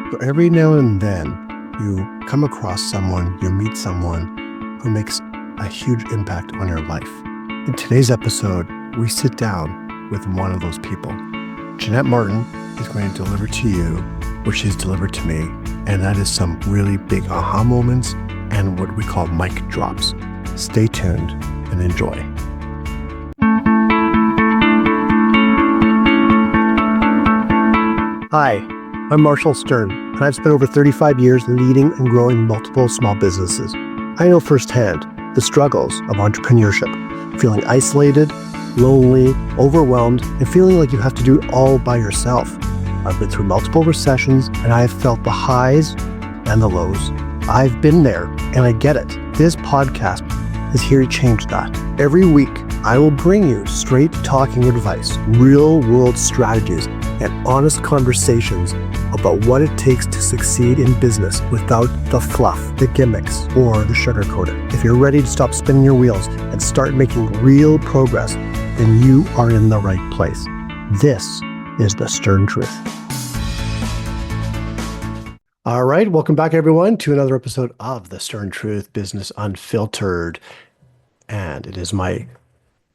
So every now and then, you come across someone, you meet someone who makes a huge impact on your life. In today's episode, we sit down with one of those people. Jeanette Martin is going to deliver to you what she's delivered to me, and that is some really big aha moments and what we call mic drops. Stay tuned and enjoy. Hi, I'm Marshall Stern, and I've spent over 35 years leading and growing multiple small businesses. I know firsthand the struggles of entrepreneurship, feeling isolated, lonely, overwhelmed, and feeling like you have to do it all by yourself. I've been through multiple recessions, and I have felt the highs and the lows. I've been there, and I get it. This podcast is here to change that. Every week, I will bring you straight talking advice, real world strategies, and honest conversations about what it takes to succeed in business without the fluff, the gimmicks, or the sugarcoating. If you're ready to stop spinning your wheels and start making real progress, then you are in the right place. This is the Stern Truth. All right, welcome back everyone to another episode of the Stern Truth Business Unfiltered. And it is my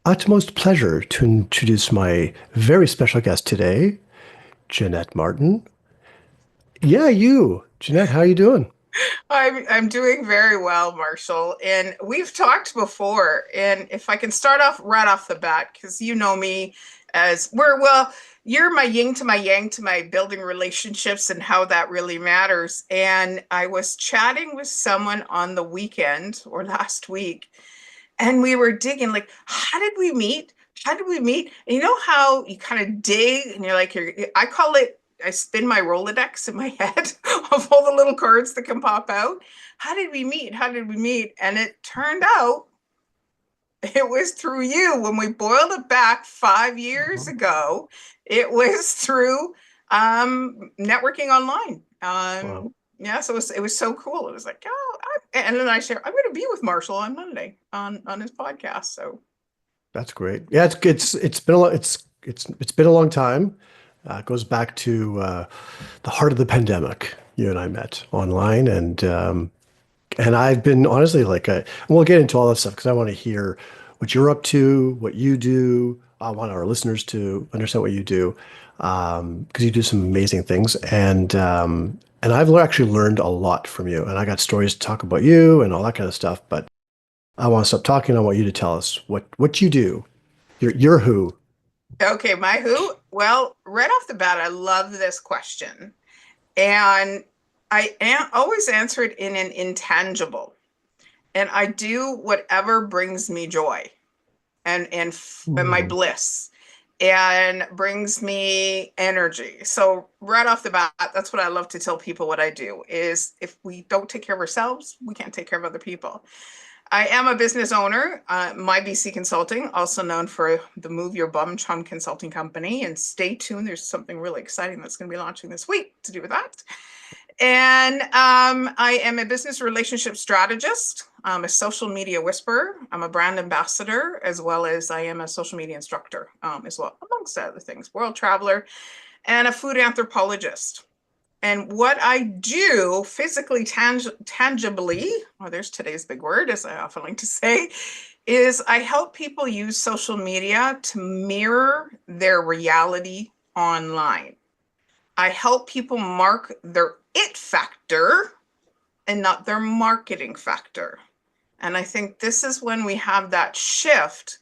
utmost pleasure to introduce my very special guest today, Jeanette Martin. Yeah, you. Jeanette, how are you doing? I'm doing very well, Marshall. And we've talked before. And if I can start off right off the bat, because you know me you're my yin to my yang to my building relationships and how that really matters. And I was chatting with someone on the weekend or last week, and we were digging, like, how did we meet? How did we meet? And you know how you kind of dig and you're like, I call it, I spin my Rolodex in my head of all the little cards that can pop out. How did we meet? How did we meet? And it turned out it was through you. When we boiled it back 5 years ago, it was through networking online. Wow, Yeah, so it was so cool. It was like, and then I share, I'm going to be with Marshall on Monday on his podcast. So that's great. Yeah, it's been a long it's been a long time. It goes back to the heart of the pandemic. You and I met online, and I've been honestly and we'll get into all that stuff because I want to hear what you're up to, what you do. I want our listeners to understand what you do because you do some amazing things, and I've actually learned a lot from you. And I got stories to talk about you and all that kind of stuff. But I want to stop talking. I want you to tell us what you do. You're who? okay, my who? Well, right off the bat, I love this question. And always answer it in an intangible. And I do whatever brings me joy and my Hmm. bliss and brings me energy. So right off the bat, that's what I love to tell people. What I do is, if we don't take care of ourselves, we can't take care of other people. I am a business owner, My BC Consulting, also known for the Move Your Bum Chum Consulting Company. And stay tuned, there's something really exciting that's going to be launching this week to do with that. And I am a business relationship strategist. I'm a social media whisperer. I'm a brand ambassador, as well as I am a social media instructor, as well, amongst other things, world traveler, and a food anthropologist. And what I do physically, tangibly, there's today's big word, as I often like to say, is I help people use social media to mirror their reality online. I help people mark their it factor and not their marketing factor. And I think this is when we have that shift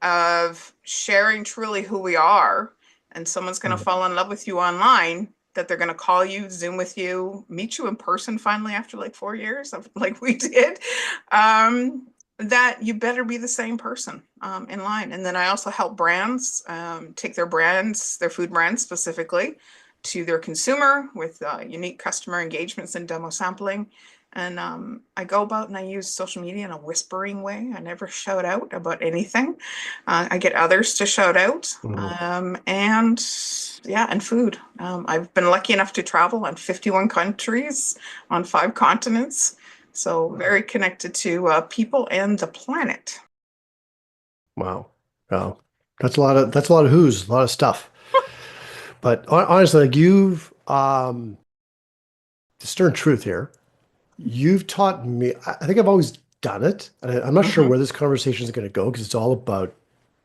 of sharing truly who we are, and someone's going to fall in love with you online, that they're going to call you, Zoom with you, meet you in person finally after like 4 years of like we did, that you better be the same person in line. And then I also help brands take their brands, their food brands specifically, to their consumer with unique customer engagements and demo sampling. And I go about and I use social media in a whispering way. I never shout out about anything. I get others to shout out. Mhm. And yeah, and food. I've been lucky enough to travel on 51 countries on 5 continents. So very connected to people and the planet. Wow. Wow. That's a lot of who's, a lot of stuff. But honestly, like the stern truth here. You've taught me, I think I've always done it. And I'm not sure Hmm. where this conversation is going to go because it's all about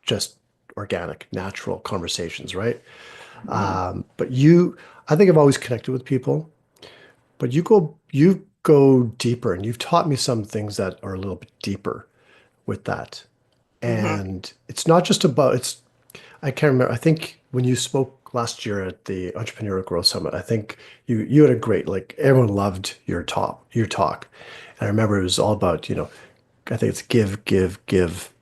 just organic, natural conversations, right? Hmm. But I think I've always connected with people, but you go deeper and you've taught me some things that are a little bit deeper with that. Hmm. And it's not just about, I can't remember. I think when you spoke last year at the Entrepreneurial Growth Summit, I think you had a great, like everyone loved your talk. And I remember it was all about, I think it's give, give, give,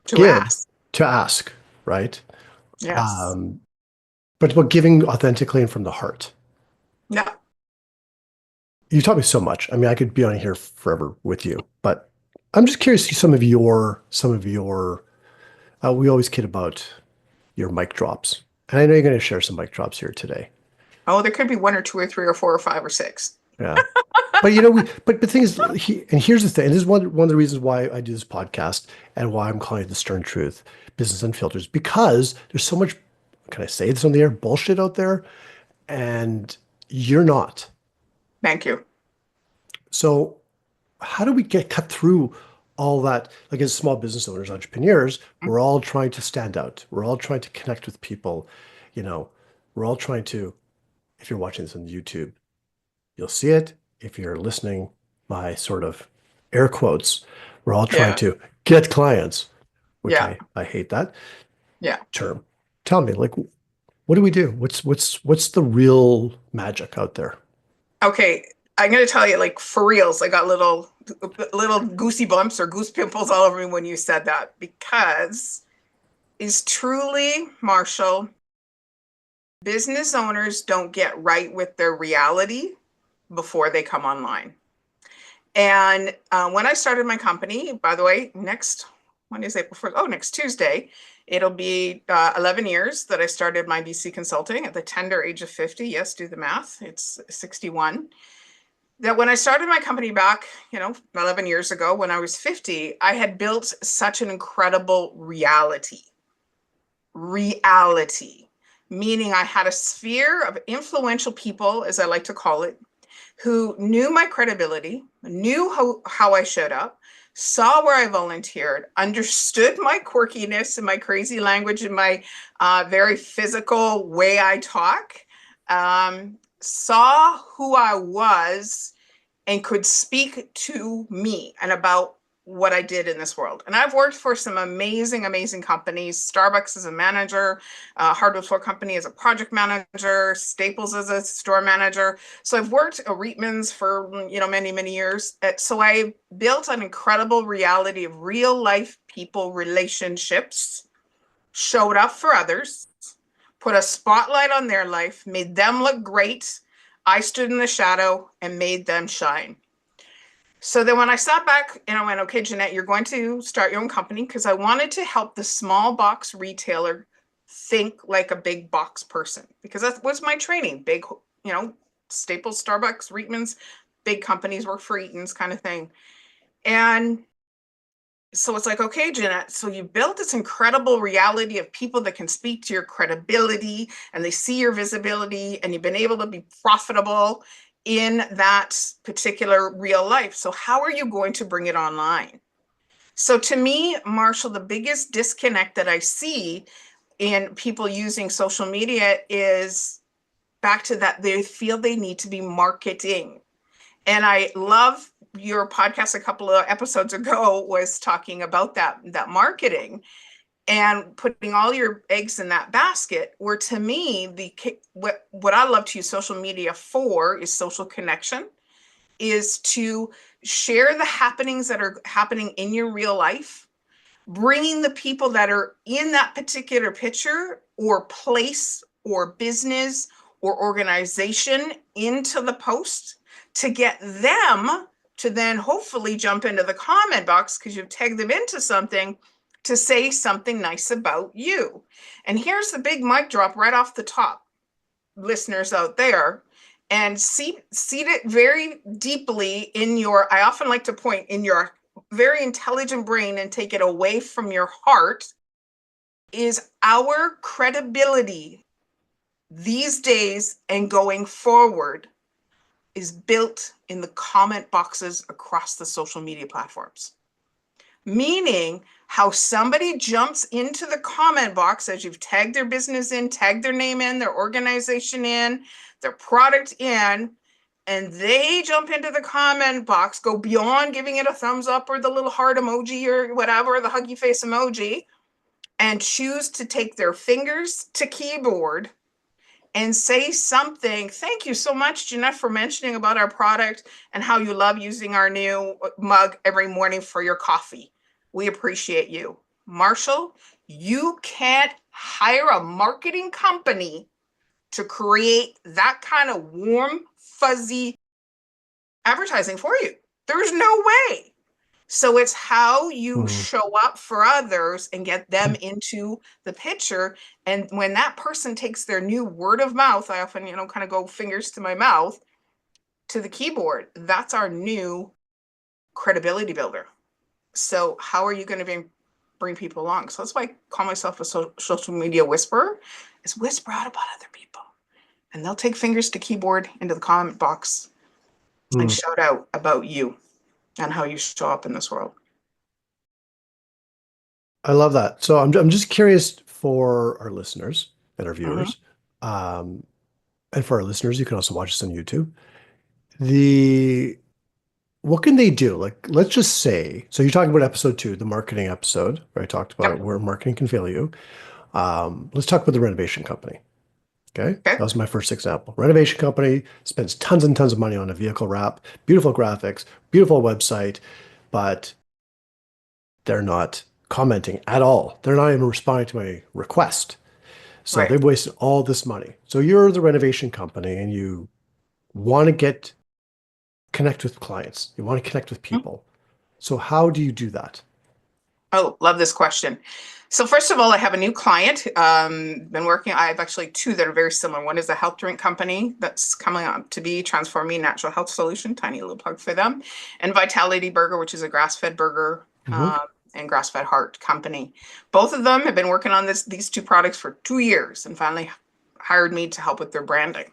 To give ask. to ask, right? Yes. But it's about giving authentically and from the heart. Yeah. You taught me so much. I mean, I could be on here forever with you, but I'm just curious to see some of your we always kid about your mic drops. And I know you're going to share some mic drops here today. Oh, there could be one or two or three or four or five or six. Yeah. But but the thing is, and here's the thing, and this is one of the reasons why I do this podcast and why I'm calling it the Stern Truth, Business Unfiltered, because there's so much, can I say this on the air, bullshit out there, and you're not. Thank you. So how do we get cut through all that? Like as small business owners, entrepreneurs, we're all trying to stand out. We're all trying to connect with people. You know, we're all trying to, if you're watching this on YouTube, you'll see it. If you're listening, my sort of air quotes, we're all trying Yeah. to get clients, which Yeah. I hate that Yeah. term. Tell me, like, what do we do? What's the real magic out there? Okay. I'm gonna tell you, like for reals, I got little goosey bumps or goose pimples all over me when you said that because is truly, Marshall, business owners don't get right with their reality before they come online. And when I started my company, by the way, when is it before? Oh, next Tuesday, it'll be 11 years that I started my BC consulting at the tender age of 50. Yes, do the math. It's 61. That when I started my company back, 11 years ago, when I was 50, I had built such an incredible reality, meaning I had a sphere of influential people, as I like to call it, who knew my credibility, knew how I showed up, saw where I volunteered, understood my quirkiness and my crazy language and my very physical way I talk, saw who I was and could speak to me and about what I did in this world. And I've worked for some amazing, amazing companies. Starbucks as a manager, Hardwood Floor Company as a project manager, Staples as a store manager. So I've worked at Reitman's for many, many years. So I built an incredible reality of real life people relationships, showed up for others, put a spotlight on their life, made them look great. I stood in the shadow and made them shine. So then when I sat back and I went, okay, Jeanette, you're going to start your own company because I wanted to help the small box retailer think like a big box person because that was my training. Big, Staples, Starbucks, Reitman's, big companies work for Eaton's kind of thing. And so it's like, okay, Jeanette, so you built this incredible reality of people that can speak to your credibility and they see your visibility and you've been able to be profitable in that particular real life. So how are you going to bring it online? So to me, Marshall, the biggest disconnect that I see in people using social media is back to that they feel they need to be marketing. And I love your podcast a couple of episodes ago was talking about that marketing and putting all your eggs in that basket. Where to me, what I love to use social media for is social connection, is to share the happenings that are happening in your real life, bringing the people that are in that particular picture or place or business or organization into the post to get them to then hopefully jump into the comment box because you've tagged them into something to say something nice about you. And here's the big mic drop right off the top, listeners out there, and seat it very deeply in your, I often like to point in your very intelligent brain and take it away from your heart, is our credibility these days and going forward is built in the comment boxes across the social media platforms. Meaning how somebody jumps into the comment box as you've tagged their business in, tagged their name in, their organization in, their product in, and they jump into the comment box, go beyond giving it a thumbs up or the little heart emoji or whatever, the huggy face emoji, and choose to take their fingers to keyboard and say something. Thank you so much, Jeanette, for mentioning about our product and how you love using our new mug every morning for your coffee. We appreciate you. Marshall, you can't hire a marketing company to create that kind of warm, fuzzy advertising for you. There's no way. So it's how you show up for others and get them into the picture. And when that person takes their new word of mouth, I often, kind of go fingers to my mouth to the keyboard. That's our new credibility builder. So how are you going to bring people along? So that's why I call myself a social media whisperer, is whisper out about other people. And they'll take fingers to keyboard into the comment box and shout out about you and how you show up in this world. I love that. So I'm just curious for our listeners and our viewers, and for our listeners, you can also watch this on YouTube. What can they do? Like, let's just say, so you're talking about episode 2, the marketing episode, where I talked about where marketing can fail you. Let's talk about the renovation company. Okay. That was my first example. Renovation company spends tons and tons of money on a vehicle wrap, beautiful graphics, beautiful website, but they're not commenting at all. They're not even responding to my request. So they've wasted all this money. So you're the renovation company and you want to connect with clients. You want to connect with people. So how do you do that? Oh, love this question. So first of all, I have a new client. I have actually 2 that are very similar. One is a health drink company that's coming up to be Transforming Natural Health Solution, tiny little plug for them. And Vitality Burger, which is a grass-fed burger and grass-fed heart company. Both of them have been working on these 2 products for 2 years and finally hired me to help with their branding.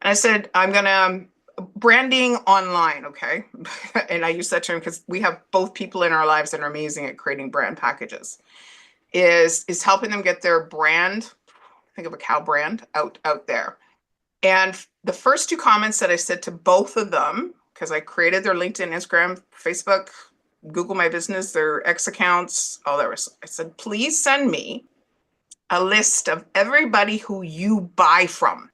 And I said, I'm going to branding online, okay? And I use that term because we have both people in our lives that are amazing at creating brand packages. Is helping them get their brand, think of a cow brand, out there. And the first 2 comments that I said to both of them, because I created their LinkedIn, Instagram, Facebook, Google My Business, their X accounts, all that. I said, please send me a list of everybody who you buy from.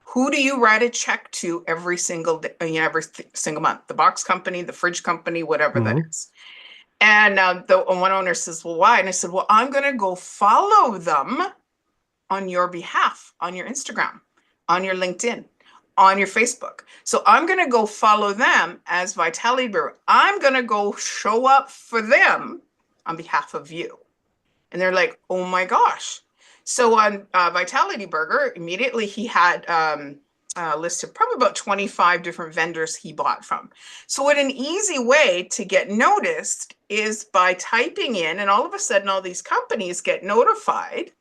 Who do you write a check to every single day, every single month? The box company, the fridge company, whatever that is. And the one owner says, well, why? And I said, well, I'm going to go follow them on your behalf, on your Instagram, on your LinkedIn, on your Facebook. So I'm going to go follow them as Vitality Burger. I'm going to go show up for them on behalf of you. And they're like, oh my gosh. So on Vitality Burger, immediately he had listed probably about 25 different vendors he bought from. So what an easy way to get noticed is by typing in, and all of a sudden all these companies get notified.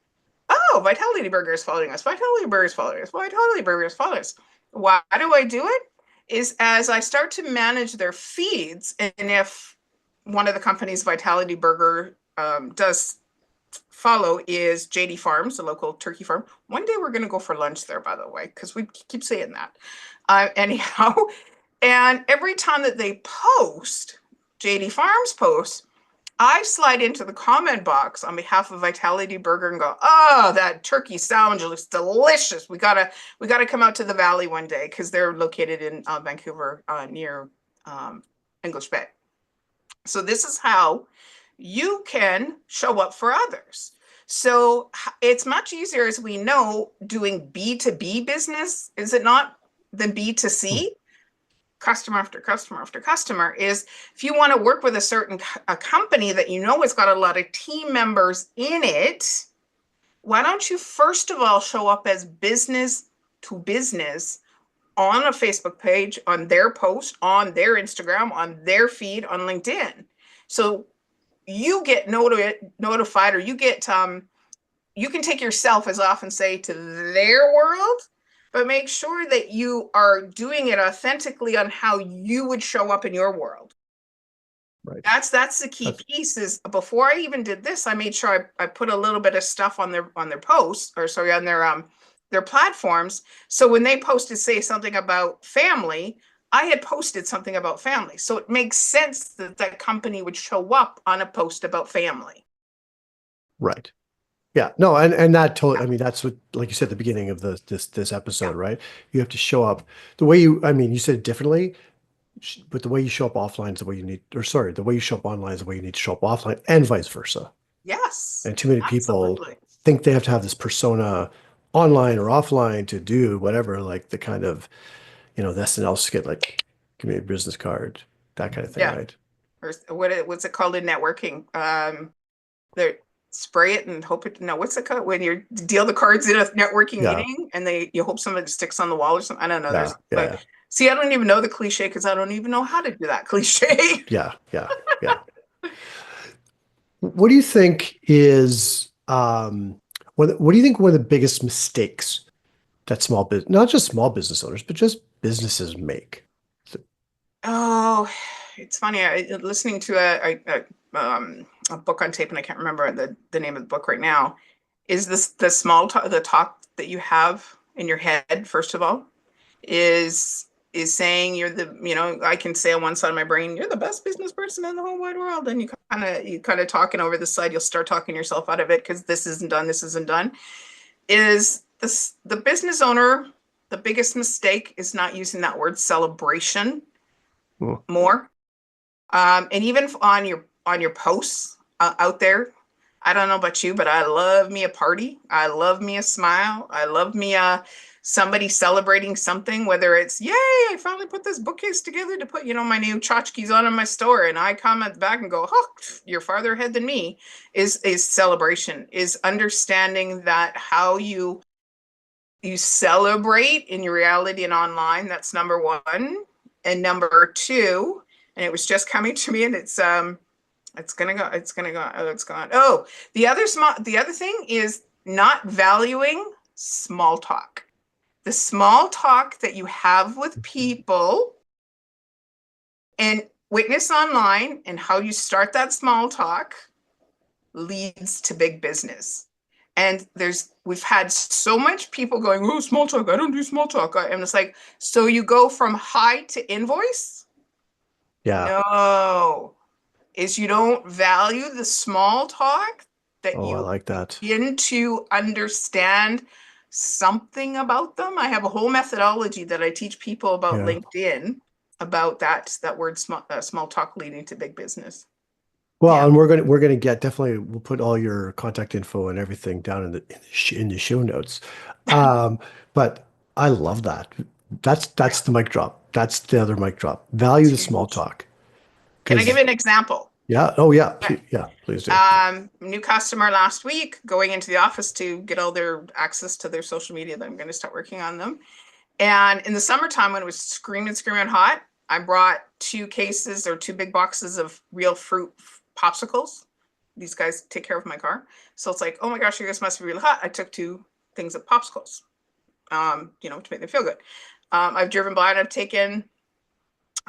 Oh, Vitality Burger is following us. Vitality Burger is following us. Vitality Burger is following us. Why do I do it? Is as I start to manage their feeds, and if one of the companies Vitality Burger does follow is JD Farms, a local turkey farm. One day we're going to go for lunch there, by the way, because we keep saying that. Anyhow, and every time that they post, JD Farms posts, I slide into the comment box on behalf of Vitality Burger and go, oh, that turkey sandwich looks delicious. We gotta come out to the Valley one day because they're located in Vancouver near English Bay. So this is how you can show up for others. So it's much easier, as we know, doing B2B business, is it not, than B2C? Customer after customer after customer. Is if you want to work with a company that you know has got a lot of team members in it, why don't you first of all show up as business to business on a Facebook page, on their post, on their Instagram, on their feed, on LinkedIn. So you get notified, or you get you can take yourself, as I often say, to their world, but make sure that you are doing it authentically on how you would show up in your world. Right. That's the key That's piece. Is before I even did this, I made sure I put a little bit of stuff on their posts, or sorry, on their platforms. So when they posted, say, something about family, I had posted something about family. So it makes sense that that company would show up on a post about family. right. Yeah, no, and that totally, I mean, that's what, like you said at the beginning of this Yeah. episode, right? You have to show up the way you, I mean, you said it differently, but the way you show up offline is the way you need, or sorry, the way you show up online is the way you need to show up offline, and vice versa. Yes, And too many people absolutely. think they have to have this persona online or offline to do whatever, like the kind of, the SNL skit, like, give me a business card, that kind of thing, Yeah. right? Or what's it called in networking? They spray it and hope it. No, what's it called when you deal the cards in a networking Yeah, meeting and you hope somebody sticks on the wall or something. I don't know. yeah, There's like, yeah, see, I don't even know the cliche because I don't even know how to do that cliche. yeah, yeah, yeah. What do you think is what do you think one of the biggest mistakes that small business, not just small business owners, but just businesses make? Oh, it's funny. Listening to a book on tape, and I can't remember the name of the book right now. Is this the small talk, the talk that you have in your head, first of all, is saying you're the, I can say on one side of my brain, you're the best business person in the whole wide world. And you kind of talking over the side, you'll start talking yourself out of it because this isn't done. Is this the business owner? The biggest mistake is not using that word celebration Well, more. And even on your posts out there, I don't know about you, but I love me a party. I love me a smile. I love me somebody celebrating something, whether it's, yay, I finally put this bookcase together to put, my new tchotchkes on in my store. And I comment back and go, oh, you're farther ahead than me, is celebration, is understanding that how you celebrate in your reality and online. That's number one. And number two, and it was just coming to me, and it's gone. Oh, the other thing is not valuing small talk. The small talk that you have with people and witness online, and how you start that small talk leads to big business. And we've had so much people going, oh, small talk, I don't do small talk. And it's like, so you go from high to invoice? yeah. No, is you don't value the small talk, that Oh, I you like that. begin to understand something about them. I have a whole methodology that I teach people about Yeah. LinkedIn, about that word small talk leading to big business. Well, Yeah. and we're gonna get definitely we'll put all your contact info and everything down in the show notes. Um, but I love that. That's the mic drop. That's the other mic drop. Value It's the small huge. talk. Can I give Because you an example? yeah, oh yeah, Okay. yeah, please do. New customer last week going into the office to get all their access to their social media that I'm going to start working on them. And in the summertime, when it was screaming hot, I brought 2 cases or 2 big boxes of real fruit popsicles. These guys take care of my car. So it's like, oh my gosh, you guys must be really hot. I took 2 things of popsicles, to make them feel good. I've driven by and I've taken,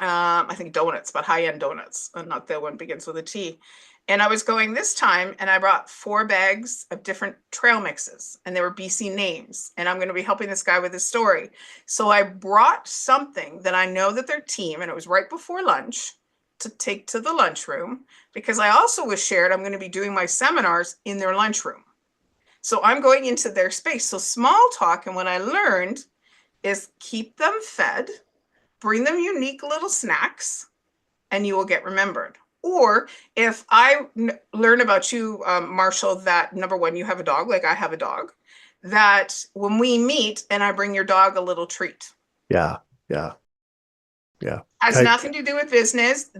I think donuts, but high-end donuts, not the one begins with a T. And I was going this time and I brought 4 bags of different trail mixes, and they were BC names. And I'm going to be helping this guy with his story. So I brought something that I know that their team, and it was right before lunch, to take to the lunchroom, because I also was shared I'm going to be doing my seminars in their lunchroom. So I'm going into their space. So small talk, and what I learned is keep them fed, bring them unique little snacks, and you will get remembered. Or if I learn about you, Marshall, that number one, you have a dog, like I have a dog, that when we meet and I bring your dog a little treat, Yeah, yeah, yeah. has I, nothing to do with business.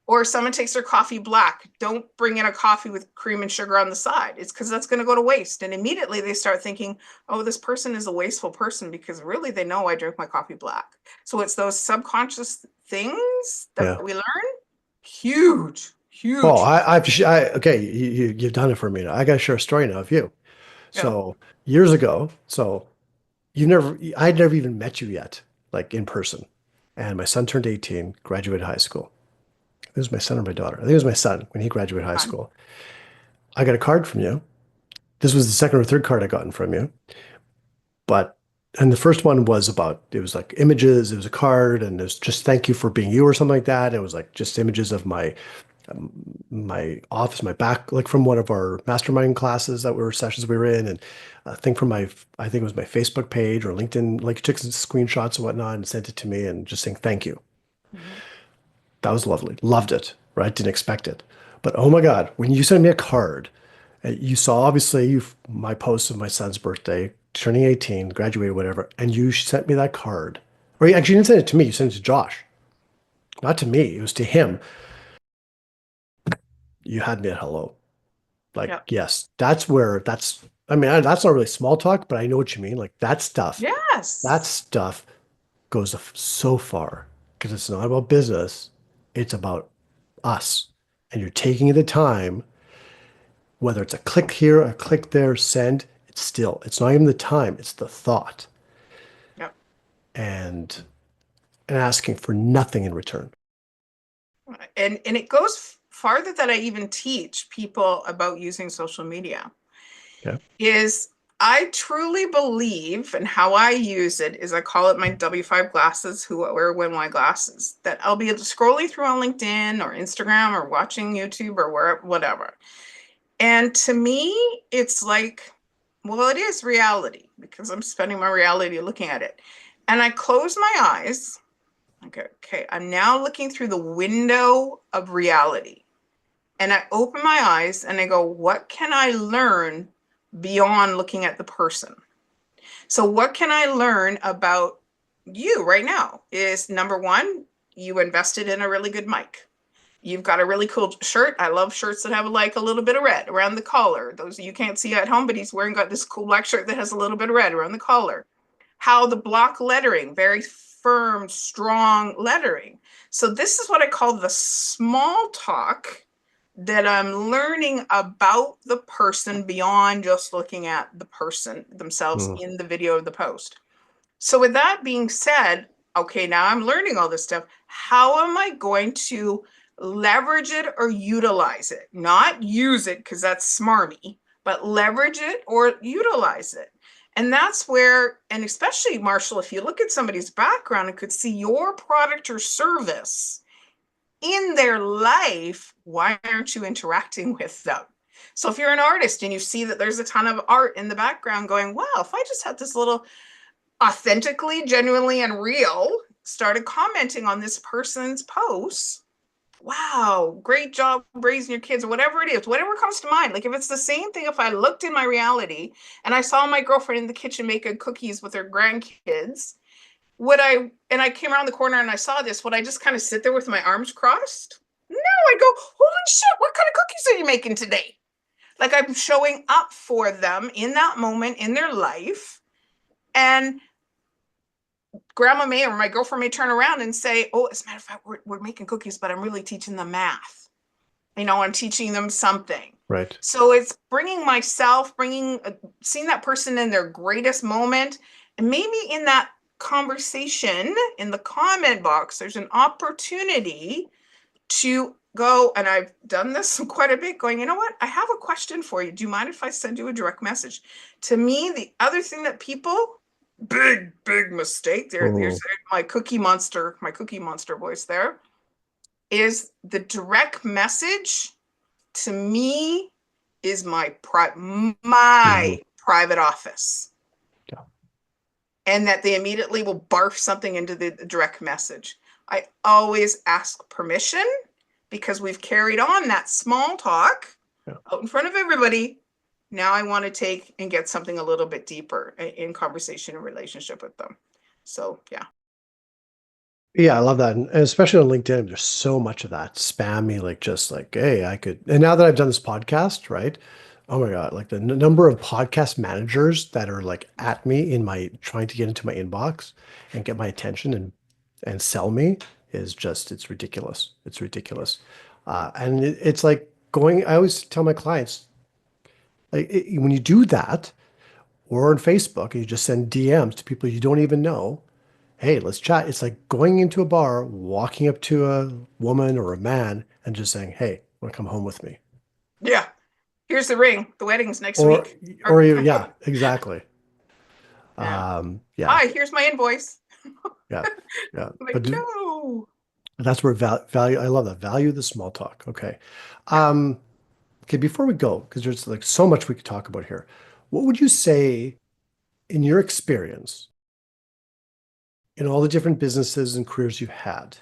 Or someone takes their coffee black. Don't bring in a coffee with cream and sugar on the side. It's because that's going to go to waste. And immediately they start thinking, oh, this person is a wasteful person, because really they know I drink my coffee black. So it's those subconscious things that yeah. we learn. Huge, Oh, huge. okay, you've done it for me now. I got to share a story now of you. Yeah. So years ago, so I'd never even met you yet, like in person. And my son turned 18, graduated high school. It was my son or my daughter. I think it was my son when he graduated high Fun. school. I got a card from you. This was the second or third card I gotten from you. But and the first one was about it was like images, it was a card, and it was just thank you for being you or something like that. It was like just images of my office, my back, like from one of our mastermind classes that were sessions we were in, and a thing from I think it was my Facebook page or LinkedIn, like took some screenshots and whatnot and sent it to me and just saying thank you. Mhm. That was lovely. Loved it, right? Didn't expect it. But oh my God, when you sent me a card, you saw obviously my post of my son's birthday, turning 18, graduated, whatever, and you sent me that card. Or you actually didn't send it to me, you sent it to Josh. Not to me, it was to him. You had me at hello. Like, Yep. yes, I mean, that's not really small talk, but I know what you mean. Like that Yes. stuff goes so far because it's not about business. It's about us. And you're taking the time, whether it's a click here, a click there, send, it's not even the time, it's the thought Yep. and asking for nothing in return. And it goes farther than I even teach people about using social media. Okay. Is I truly believe, and how I use it is I call it my W5 glasses, who wear when my glasses, that I'll be scrolling through on LinkedIn or Instagram or watching YouTube or wherever, whatever. And to me, it's like, well, it is reality because I'm spending my reality looking at it. And I close my eyes. Okay, I'm now looking through the window of reality. And I open my eyes and I go, what can I learn beyond looking at the person? So, what can I learn about you right now? Is number one, you invested in a really good mic. You've got a really cool shirt. I love shirts that have like a little bit of red around the collar. Those you can't see at home, but he's wearing got this cool black shirt that has a little bit of red around the collar. How the block lettering, very firm, strong lettering. So this is what I call the small talk that I'm learning about the person beyond just looking at the person themselves Mm, in the video of the post. So, with that being said, okay, now I'm learning all this stuff. How am I going to leverage it or utilize it? Not use it because that's smarmy, but leverage it or utilize it. And that's where, and especially Marshall, if you look at somebody's background and could see your product or service in their life, why aren't you interacting with them? So if you're an artist and you see that there's a ton of art in the background going, wow, if I just had this little authentically, genuinely, and real, started commenting on this person's posts, wow, great job raising your kids, or whatever it is, whatever comes to mind. Like if it's the same thing, if I looked in my reality and I saw my girlfriend in the kitchen making cookies with her grandkids, and I came around the corner and I saw this, would I just kind of sit there with my arms crossed? No, I go, holy shit, what kind of cookies are you making today? Like I'm showing up for them in that moment in their life. And grandma may or my girlfriend may turn around and say, oh, as a matter of fact, we're making cookies, but I'm really teaching them math. I'm teaching them something. right. So it's bringing myself, seeing that person in their greatest moment. And maybe in that conversation in the comment box, there's an opportunity to go, and I've done this quite a bit, going, you know what? I have a question for you. Do you mind if I send you a direct message? To me, the other thing that people, big mistake there, there's Mm, my cookie monster voice there, is the direct message to me is my mhm. private office, Yeah. and that they immediately will barf something into the direct message. I always ask permission because we've carried on that small talk Yeah. out in front of everybody. Now I want to take and get something a little bit deeper in conversation and relationship with them. So yeah. Yeah, I love that. And especially on LinkedIn, there's so much of that spammy, like just like, hey, I could. And now that I've done this podcast, right? Oh my God, like the number of podcast managers that are like at me in my trying to get into my inbox and get my attention and sell me is just, it's ridiculous. It's ridiculous. And it's like I always tell my clients, like when you do that, or on Facebook, and you just send DMs to people you don't even know. Hey, let's chat. It's like going into a bar, walking up to a woman or a man and just saying, hey, want to come home with me? Yeah. Here's the ring. The wedding's next Or, week. yeah, exactly. Yeah. Yeah, Hi, here's my invoice. yeah, yeah. Like, But no. that's where value, I love that. Value the small talk. Okay. Um, okay, before we go, because there's like so much we could talk about here, what would you say in your experience in all the different businesses and careers you've had,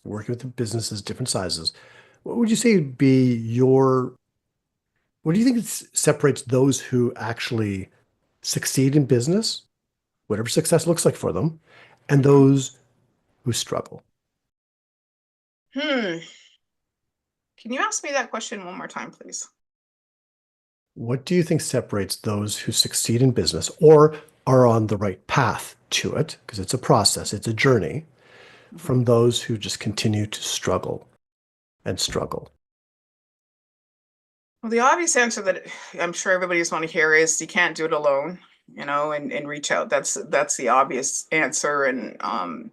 working with the businesses, different sizes, what would you say would be what do you think separates those who actually succeed in business, whatever success looks like for them, and Mhm. those who struggle? Hmm. Can you ask me that question one more time, please? What do you think separates those who succeed in business or are on the right path to it, because it's a process, it's a journey, Mhm. from those who just continue to struggle and struggle? Well, the obvious answer that I'm sure everybody just want to hear is you can't do it alone, and reach out. That's the obvious answer. And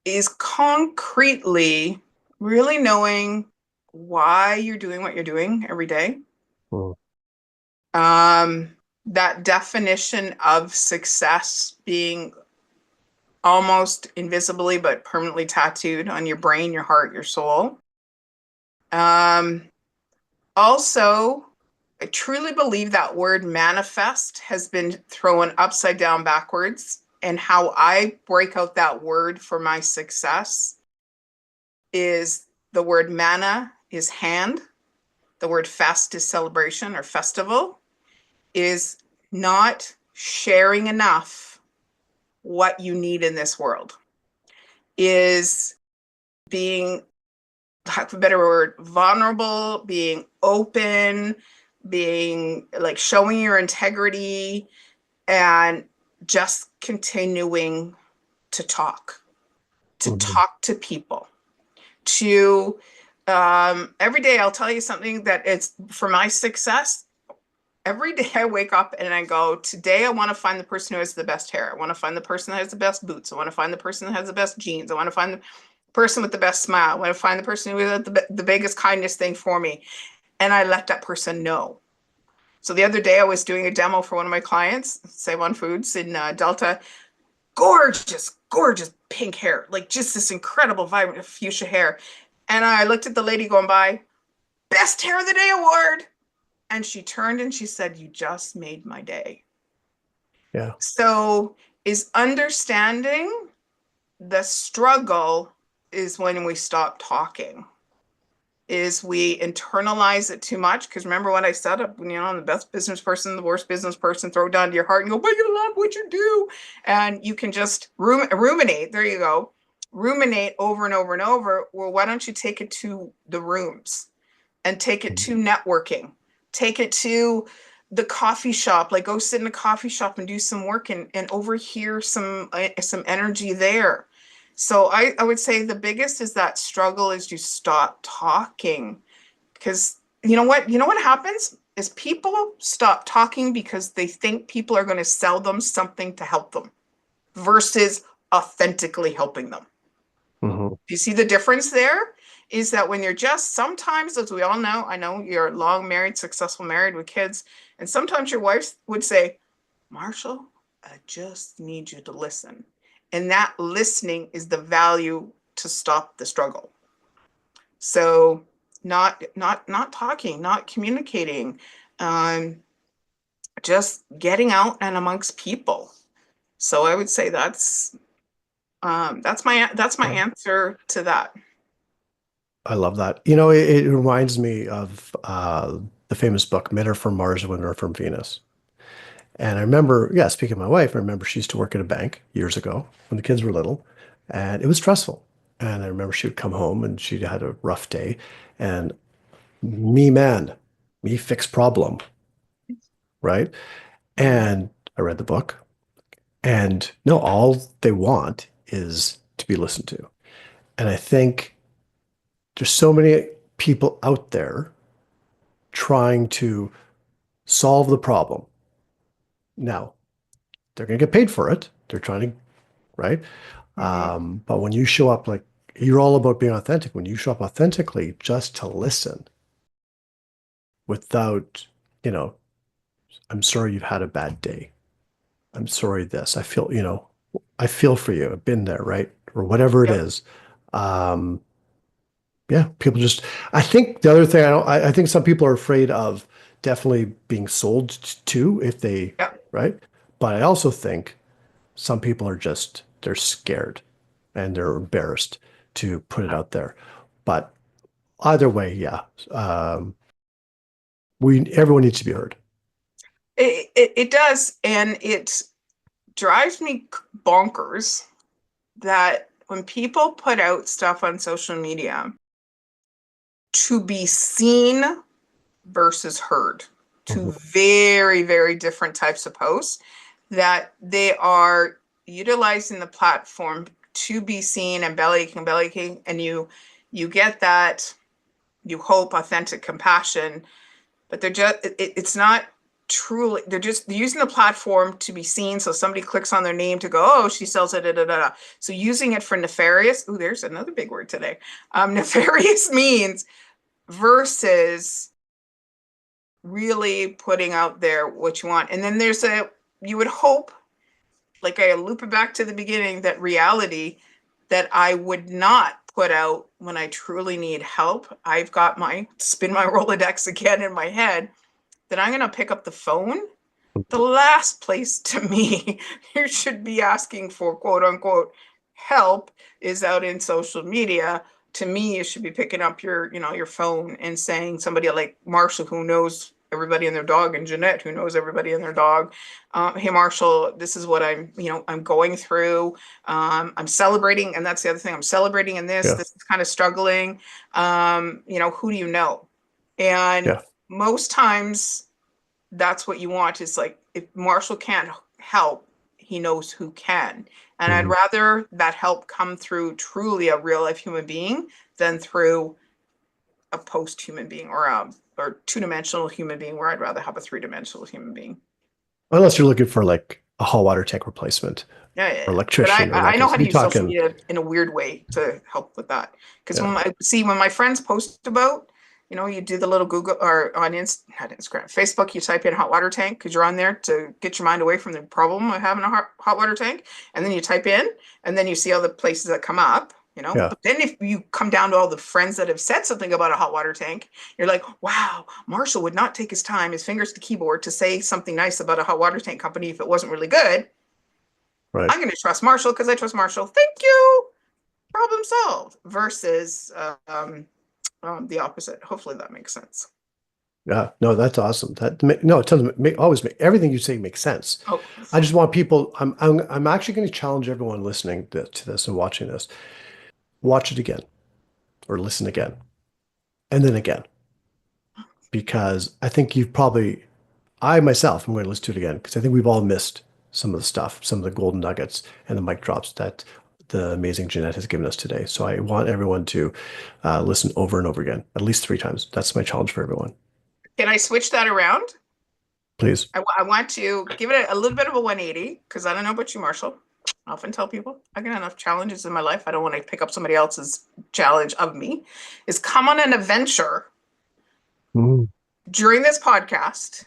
is concretely really knowing why you're doing what you're doing every day. Mm, That definition of success being almost invisibly but permanently tattooed on your brain, your heart, your soul. Um, Also, I truly believe that word manifest has been thrown upside down backwards. And how I break out that word for my success is the word mana is hand, the word fest is celebration or festival, is not sharing enough what you need in this world, is being, have a better word, vulnerable, being open, being like showing your integrity and just continuing to mhm, talk to people, to every day I'll tell you something that it's for my success. Every day I wake up and I go, today I want to find the person who has the best hair. I want to find the person that has the best boots. I want to find the person that has the best jeans. I want to find the person with the best smile. I want to find the person who has the biggest kindness thing for me. And I let that person know. So the other day I was doing a demo for one of my clients, Save on Foods in Delta. Gorgeous, gorgeous pink hair, like just this incredible, vibrant fuchsia hair. And I looked at the lady going by, best hair of the day award. And she turned and she said, you just made my day. yeah. So is understanding the struggle is when we stop talking, is we internalize it too much. Because remember what I said, I'm the best business person, the worst business person, throw it down to your heart and go, but you love what you do. And you can just ruminate. There you go. Ruminate over and over and over. Well, why don't you take it to the rooms and take it to networking? Take it to the coffee shop, like go sit in a coffee shop and do some work and overhear some energy there. So I would say the biggest is that struggle is you stop talking, because you know what happens is people stop talking because they think people are going to sell them something to help them versus authentically helping them. Mhm. Do you see the difference there? Is that when you're just sometimes, as we all know, I know you're long married, successful married with kids, and sometimes your wife would say, Marshall, I just need you to listen. And that listening is the value to stop the struggle. So not talking, not communicating, um, just getting out and amongst people. So I would say that's my Yeah. answer to that. I love that. It reminds me of the famous book, Men Are From Mars, Women Are From Venus. And I remember, yeah, speaking of my wife, I remember she used to work at a bank years ago when the kids were little, and it was stressful. And I remember she would come home and she had a rough day, and me, man, me fix problem, right? Mhm. And I read the book, and no, all they want is to be listened to. And I think there's so many people out there trying to solve the problem. Now, they're going to get paid for it. They're trying to, right? Hmm. But when you show up, like, you're all about being authentic. When you show up authentically just to listen without, you know, I'm sorry you've had a bad day. I'm sorry this. I feel, I feel for you. I've been there, right? Or whatever it Yep. is. Um, yeah, people just, I think the other thing I think some people are afraid of definitely being sold to if they, Yep. right? But I also think some people are just, they're scared and they're embarrassed to put it out there. But either way, yeah, everyone needs to be heard. It does, and it drives me bonkers that when people put out stuff on social media to be seen versus heard, two Mhm. very, very different types of posts, that they are utilizing the platform to be seen and belly aching, and you get that, you hope, authentic compassion, but it's not truly, they're using the platform to be seen, so somebody clicks on their name to go, oh, she sells it, da, da, da, da. So using it for nefarious, ooh, there's another big word today, nefarious means versus really putting out there what you want. And then you would hope, like, I loop it back to the beginning, that reality that I would not put out when I truly need help. I've got my spin my Rolodex again in my head, that I'm going to pick up the phone. The last place to me you should be asking for quote unquote help is out in social media. To me, you should be picking up your phone and saying, somebody like Marshall, who knows everybody and their dog, and Jeanette, who knows everybody and their dog, hey Marshall, this is what I'm going through. I'm celebrating, and that's the other thing, I'm celebrating in this Yeah, this is kind of struggling. Who do you know? And yeah. most times that's what you want, is like, if Marshall can't help, he knows who can. And I'd Mhm. rather that help come through truly a real life human being than through a post human being, or two-dimensional human being, where I'd rather have a three-dimensional human being. Unless you're looking for like a hot water tank replacement Yeah, yeah, or yeah. But I electrician or I that know case. how If to you're use social talking, media in a weird way to help with that. Because yeah, when my friends post about, you do the little Google, or on not Instagram, Facebook, you type in hot water tank because you're on there to get your mind away from the problem of having a hot water tank, and then you type in, and then you see all the places that come up. yeah, But then if you come down to all the friends that have said something about a hot water tank, you're like, wow, Marshall would not take his fingers to keyboard to say something nice about a hot water tank company if it wasn't really good. right. I'm going to trust Marshall because I trust Marshall. Thank you. Problem solved. Versus the opposite. Hopefully that makes sense. Yeah, no, that's awesome. No, it doesn't always make everything you say makes sense. Oh, I just want people. I'm actually going to challenge everyone listening to this and watching this. Watch it again or listen again, and then again, because I think you've probably. I myself am going to listen to it again because I think we've all missed some of the stuff, some of the golden nuggets and the mic drops that the amazing Jeanette has given us today. So I want everyone to listen over and over again, at least 3 times. That's my challenge for everyone. can I switch that around? Please. I want to give it a little bit of a 180, because I don't know about you, Marshall. I often tell people I get enough challenges in my life. I don't want to pick up somebody else's challenge of me. Is come on an adventure Mm, during this podcast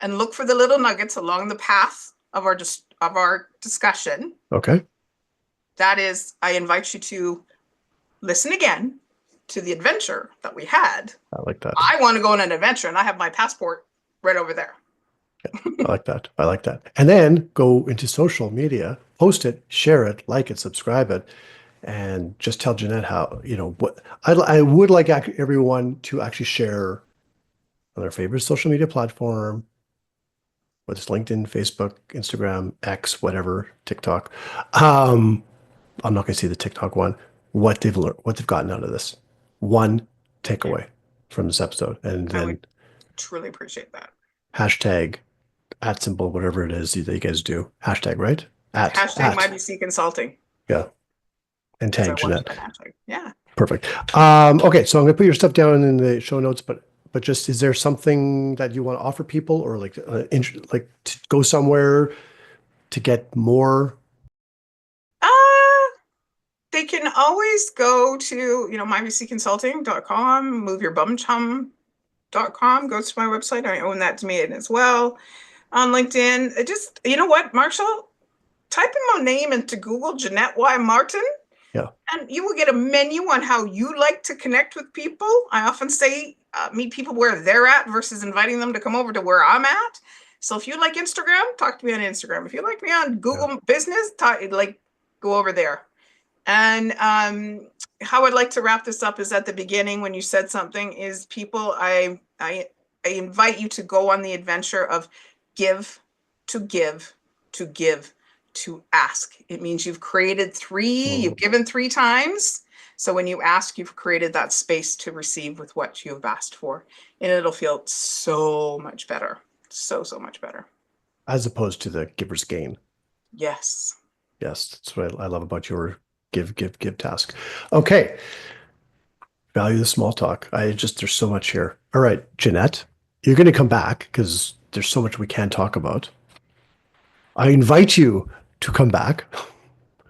and look for the little nuggets along the path of our discussion. okay. That is, I invite you to listen again to the adventure that we had. I like that. I want to go on an adventure, and I have my passport right over there. I like that. I like that. And then go into social media, post it, share it, like it, subscribe it, and just tell Jeanette how, what I would like everyone to actually share on their favorite social media platform, whether it's LinkedIn, Facebook, Instagram, X, whatever, TikTok. Um, I'm not going to see the TikTok one. What they've learned, what they've gotten out of this. One Yeah, takeaway from this episode, and I would then truly appreciate that. hashtag at symbol, whatever it is that you guys do. Hashtag, right? Hashtag my At, BC Consulting, yeah. And because I tag watched Jeanette. that hashtag. Yeah. Perfect. Okay, so I'm going to put your stuff down in the show notes, but but just is there something that you want to offer people, or like to go somewhere to get more? Uh, they can always go to, myvcconsulting.com, moveyourbumchum.com goes to my website. I own that domain as well. On LinkedIn, just, you know what, Marshall? Type in my name into Google, Jeanette Y. Martin, Yeah. and you will get a menu on how you like to connect with people. I often say meet people where they're at versus inviting them to come over to where I'm at. So if you like Instagram, talk to me on Instagram. If you like me on Google Business, go over there. And how I'd like to wrap this up is at the beginning when you said something is people, I invite you to go on the adventure of give, to give, to give, to ask. It means you've created you've given 3 times. So when you ask, you've created that space to receive with what you have asked for. And it'll feel so much better. So much better. As opposed to the giver's gain. Yes. Yes, that's what I love about your give task. Okay. Value the small talk. There's so much here. All right, Jeanette, you're going to come back because there's so much we can talk about. I invite you to come back.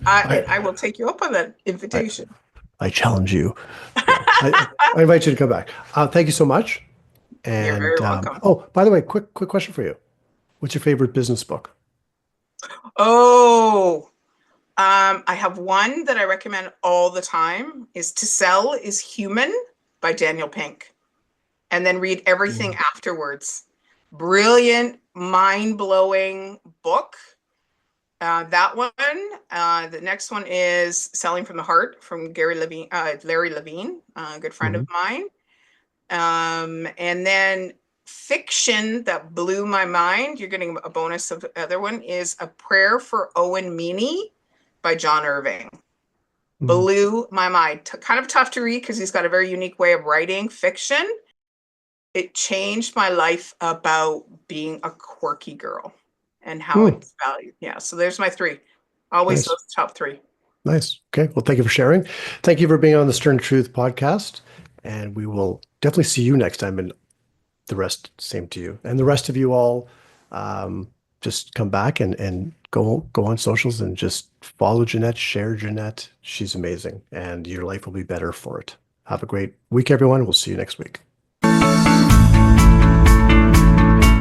I will take you up on that invitation. I challenge you. I invite you to come back. Thank you so much. And you're very welcome. Oh, by the way, quick question for you. What's your favorite business book? I have one that I recommend all the time is To Sell is Human by Daniel Pink. And then read everything afterwards. Brilliant, mind-blowing book. That one. The next one is Selling from the Heart from Larry Levine, a good friend of mine. And then fiction that blew my mind, you're getting a bonus of the other one, is A Prayer for Owen Meany by John Irving. Blew my mind. Kind of tough to read because he's got a very unique way of writing fiction. It changed my life about being a quirky girl and how it's valued. Yeah, so there's my 3. Always those top 3. Nice. Okay. Well, thank you for sharing. Thank you for being on the Stern Truth podcast. And we will definitely see you next time. And the rest, same to you. And the rest of you all, just come back and go on socials and just follow Jeanette, share Jeanette. She's amazing. And your life will be better for it. Have a great week, everyone. We'll see you next week.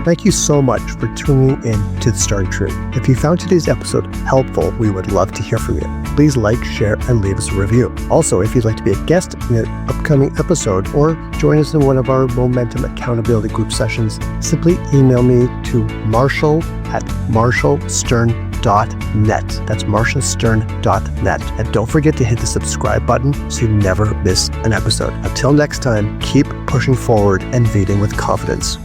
Thank you so much for tuning in to The Stern Truth. If you found today's episode helpful, we would love to hear from you. Please like, share, and leave us a review. Also, if you'd like to be a guest in an upcoming episode or join us in one of our Momentum Accountability Group sessions, simply email me to marshall@marshallstern.net. That's marshallstern.net. And don't forget to hit the subscribe button so you never miss an episode. Until next time, keep pushing forward and leading with confidence.